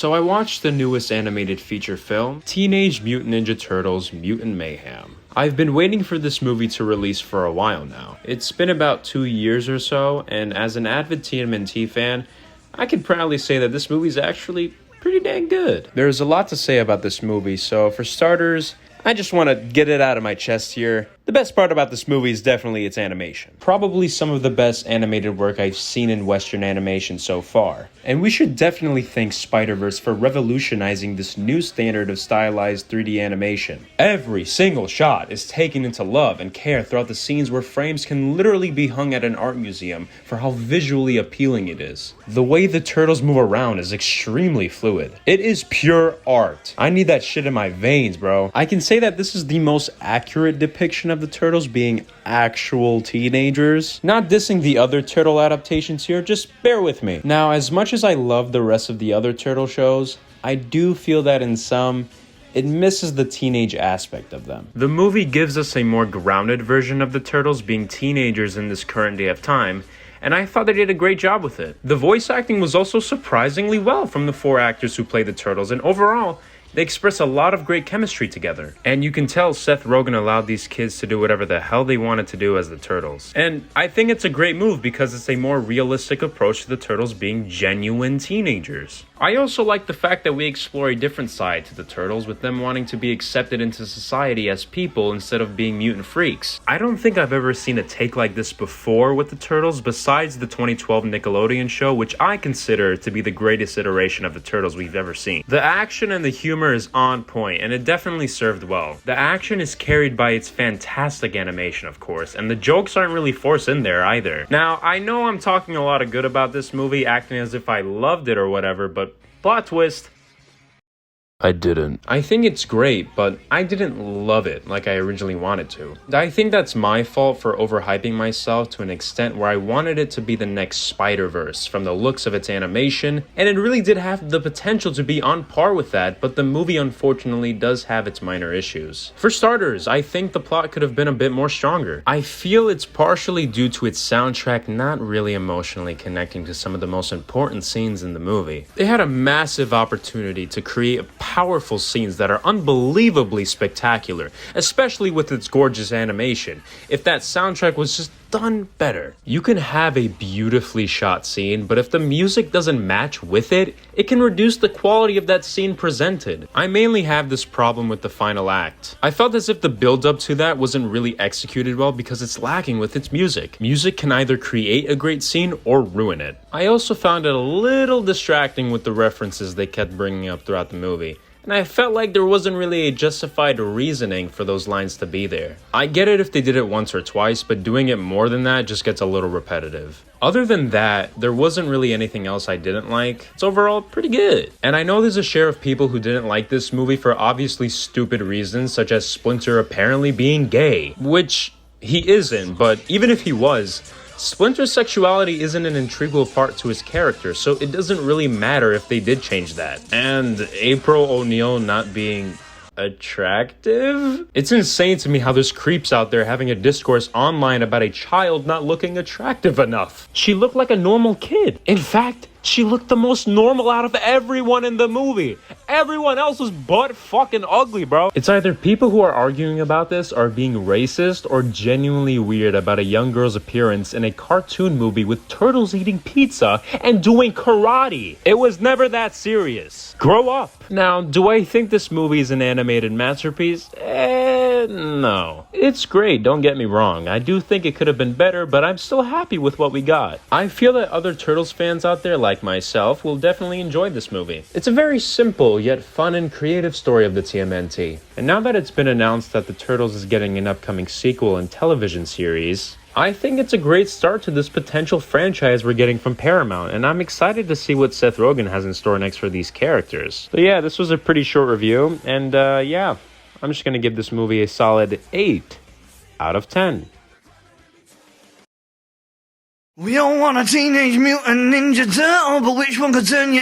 So I watched the newest animated feature film, Teenage Mutant Ninja Turtles Mutant Mayhem. I've been waiting for this movie to release for a while now. It's been about 2 years or so, and as an avid TMNT fan, I can proudly say that this movie's actually pretty dang good. There's a lot to say about this movie, so for starters, I just want to get it out of my chest here. The best part about this movie is definitely its animation. Probably some of the best animated work I've seen in Western animation so far. And we should definitely thank Spider-Verse for revolutionizing this new standard of stylized 3D animation. Every single shot is taken into love and care throughout the scenes where frames can literally be hung at an art museum for how visually appealing it is. The way the turtles move around is extremely fluid. It is pure art. I need that shit in my veins, bro. I can say that this is the most accurate depiction of the turtles being actual teenagers. Not dissing the other turtle adaptations here, just bear with me. Now, as much as I love the rest of the other turtle shows, I do feel that in some, it misses the teenage aspect of them. The movie gives us a more grounded version of the turtles being teenagers in this current day of time, and I thought they did a great job with it. The voice acting was also surprisingly well from the 4 actors who played the turtles, and overall, they express a lot of great chemistry together. And you can tell Seth Rogen allowed these kids to do whatever the hell they wanted to do as the Turtles. And I think it's a great move because it's a more realistic approach to the Turtles being genuine teenagers. I also like the fact that we explore a different side to the Turtles, with them wanting to be accepted into society as people instead of being mutant freaks. I don't think I've ever seen a take like this before with the Turtles besides the 2012 Nickelodeon show, which I consider to be the greatest iteration of the Turtles we've ever seen. The action and the humor is on point, and it definitely served well. The action is carried by its fantastic animation, of course, and the jokes aren't really forced in there either. Now, I know I'm talking a lot of good about this movie, acting as if I loved it or whatever, but plot twist, I didn't. I think it's great, but I didn't love it like I originally wanted to. I think that's my fault for overhyping myself to an extent where I wanted it to be the next Spider-Verse from the looks of its animation, and it really did have the potential to be on par with that, but the movie unfortunately does have its minor issues. For starters, I think the plot could have been a bit more stronger. I feel it's partially due to its soundtrack not really emotionally connecting to some of the most important scenes in the movie. They had a massive opportunity to create powerful scenes that are unbelievably spectacular, especially with its gorgeous animation, if that soundtrack was just done better. You can have a beautifully shot scene, but if the music doesn't match with it, it can reduce the quality of that scene presented. I mainly have this problem with the final act. I felt as if the build-up to that wasn't really executed well because it's lacking with its music. Music can either create a great scene or ruin it. I also found it a little distracting with the references they kept bringing up throughout the movie, and I felt like there wasn't really a justified reasoning for those lines to be there. I get it if they did it once or twice, but doing it more than that just gets a little repetitive. Other than that, there wasn't really anything else I didn't like. It's overall pretty good. And I know there's a share of people who didn't like this movie for obviously stupid reasons, such as Splinter apparently being gay, which he isn't, but even if he was, Splinter's sexuality isn't an integral part to his character, so it doesn't really matter if they did change that. And April O'Neil not being attractive? It's insane to me how there's creeps out there having a discourse online about a child not looking attractive enough. She looked like a normal kid. In fact, she looked the most normal out of everyone in the movie. Everyone else was butt fucking ugly, bro. It's either people who are arguing about this are being racist or genuinely weird about a young girl's appearance in a cartoon movie with turtles eating pizza and doing karate. It was never that serious. Grow up. Now, do I think this movie is an animated masterpiece? No. It's great, don't get me wrong. I do think it could have been better, but I'm still happy with what we got. I feel that other Turtles fans out there like myself will definitely enjoy this movie. It's a very simple yet fun and creative story of the TMNT. And now that it's been announced that the Turtles is getting an upcoming sequel and television series, I think it's a great start to this potential franchise we're getting from Paramount, and I'm excited to see what Seth Rogen has in store next for these characters. So yeah, this was a pretty short review, and yeah, I'm just gonna give this movie a solid 8 out of 10. We all want a teenage mutant ninja turtle, but which one could turn you